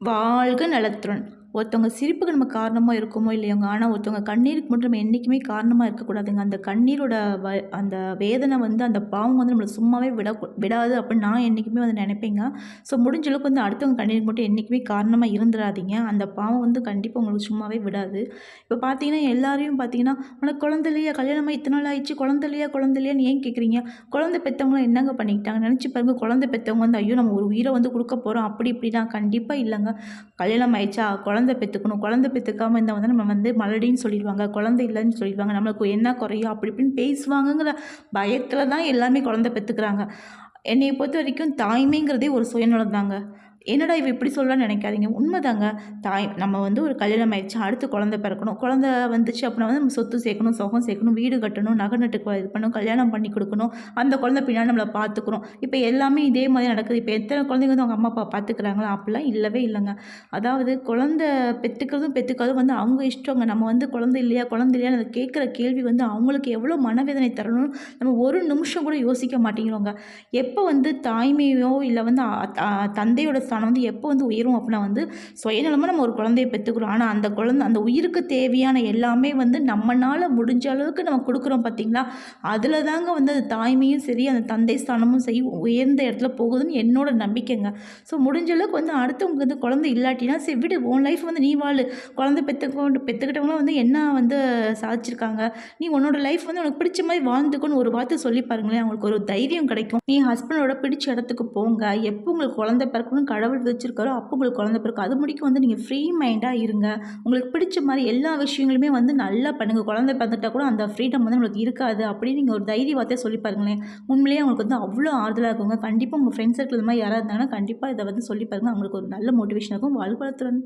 வாழ்க நலத்துடன். ஒருத்தவங்க சிரிப்புக்கு நம்ம காரணமா இருக்கோமோ இல்லையோங்க. ஆனா ஒருத்தவங்க கண்ணீருக்கு மட்டும் நம்ம என்னைக்குமே காரணமா இருக்கக்கூடாதுங்க. அந்த கண்ணீரோட அந்த வேதனை வந்து அந்த பாவம் வந்து நம்மள சும்மாவே விடாது அப்படின்னு நான் என்னைக்குமே வந்து நினைப்பேங்க. ஸோ முடிஞ்ச அளவுக்கு வந்து அடுத்தவங்க கண்ணீருக்கு மட்டும் என்னைக்குமே காரணமா இருந்துராதீங்க. அந்த பாவம் வந்து கண்டிப்பா உங்களுக்கு சும்மாவே விடாது. இப்போ பார்த்தீங்கன்னா எல்லாரையும் பார்த்தீங்கன்னா, "உனக்கு குழந்தை இல்லையா? கல்யாணமாகி இத்தன நாள் ஆயிடுச்சு. குழந்தை இல்லையா? குழந்தை இல்லையான்னு ஏன் கேட்குறீங்க?" குழந்தை பெத்தவங்கலாம் என்னங்க பண்ணிக்கிட்டாங்க? நினச்சு பாருங்க. குழந்தை பெத்தவங்க வந்து, "ஐயோ! நம்ம ஒரு உயிர வந்து குடுக்க போறோம்." அப்படி இப்படிலாம் கண்டிப்பா இல்லங்க. கல்யாணம் ஆயிடுச்சா, குழந்தை பெத்துக்கணும். குழந்தை பெத்துக்காம இருந்தா வந்து நம்ம வந்து மலடின்னு சொல்லிடுவாங்க. குழந்தை இல்லன்னு சொல்லிடுவாங்க. நம்மளுக்கு என்ன குறையும் அப்படி இப்படின்னு பேசுவாங்கங்கிற பயத்துல தான் எல்லாமே குழந்தை பெத்துக்கிறாங்க. என்னைய பொறுத்தவரைக்கும் தாய்மைங்கிறதே ஒரு சுயநலம் தாங்க. என்னடா இவ இப்படி சொல்றான்னு நினைக்காதீங்க. உண்மைதாங்க. நம்ம வந்து ஒரு கல்யாணம் ஆயிடுச்சு. அடுத்து குழந்தை பிறக்கணும். குழந்தை வந்துச்சு அப்படின்னா வந்து நம்ம சொத்து சேர்க்கணும், சுகம் சேர்க்கணும், வீடு கட்டணும், நகை நட்டுக்கு இது பண்ணணும், கல்யாணம் பண்ணி கொடுக்கணும். அந்த குழந்தை பின்னாடி நம்மள பார்த்துக்கணும். இப்போ எல்லாமே இதே மாதிரி நடக்குது. இப்போ எத்தனை குழந்தைங்க வந்து அவங்க அம்மா, அப்பா பார்த்துக்கிறாங்களா? அப்படிலாம் இல்லவே இல்லங்க. அதாவது குழந்தை பெத்துக்கிறதும், பெத்துக்காததும் வந்து அவங்க இஷ்டங்க. நம்ம வந்து குழந்தை இல்லையா, குழந்தை இல்லையான்னு அத கேட்குற கேள்வி வந்து அவங்களுக்கு எவ்வளோ மனவேதனை தரணும்னு நம்ம ஒரு நிமிஷம் கூட யோசிக்க மாட்டேங்கிறோங்க. எப்போ வந்து தாய்மையோ இல்ல வந்து தந்தையோட ஸ்தானம் வந்து எப்போ வந்து உயரும் அப்படின்னா வந்து சுயநலமா நம்ம ஒரு குழந்தைய பெற்றுக்கிறோம். ஆனால் அந்த குழந்தை அந்த உயிருக்கு தேவையான எல்லாமே வந்து நம்மனால முடிஞ்ச அளவுக்கு நம்ம கொடுக்குறோம் பார்த்தீங்களா? அதில் தாங்க வந்து அது தாய்மையும் சரி, அந்த தந்தை ஸ்தானமும் சரி உயர்ந்த இடத்துல போகுதுன்னு என்னோட நம்பிக்கைங்க. ஸோ முடிஞ்ச அளவுக்கு வந்து அடுத்தவங்க வந்து குழந்தை இல்லாட்டினா சரி விடு, உன் லைஃப் வந்து நீ வாழு. குழந்தை பெற்றுக்கிட்டவங்களாம் வந்து என்ன வந்து சாதிச்சிருக்காங்க? நீ உன்னோட லைஃப் வந்து உனக்கு பிடிச்ச மாதிரி வாழ்ந்துக்கோன்னு ஒரு வார்த்தை சொல்லி பாருங்களேன். அவங்களுக்கு ஒரு தைரியம் கிடைக்கும். நீ ஹஸ்பண்டோட பிடிச்ச இடத்துக்கு போங்க. எப்போ உங்களுக்கு குழந்தை பிறக்கணும்னு கடவுள் வச்சிருக்காரோ அப்போ உங்களுக்கு குழந்தை பிறக்கும். அது முடிக்கும் வந்து நீங்கள் ஃப்ரீ மைண்டாக இருங்க. உங்களுக்கு பிடிச்ச மாதிரி எல்லா விஷயங்களுமே வந்து நல்லா பண்ணுங்க. குழந்தை பிறந்துட்டா கூட அந்த ஃப்ரீடம் வந்து நம்மளுக்கு இருக்காது அப்படின்னு நீங்கள் ஒரு தைரிய வார்த்தையை சொல்லி பாருங்களேன். உண்மையிலேயே அவங்களுக்கு வந்து அவ்வளோ ஆறுதலாக இருக்குங்க. கண்டிப்பாக உங்கள் ஃப்ரெண்ட்ஸ் சர்க்கிள் இது மாதிரி யாராவது இருந்தாங்கன்னா கண்டிப்பாக இதை வந்து சொல்லி பாருங்க. அவங்களுக்கு ஒரு நல்ல மோட்டிவேஷன் இருக்கும். வாழ்வாளத்துடன்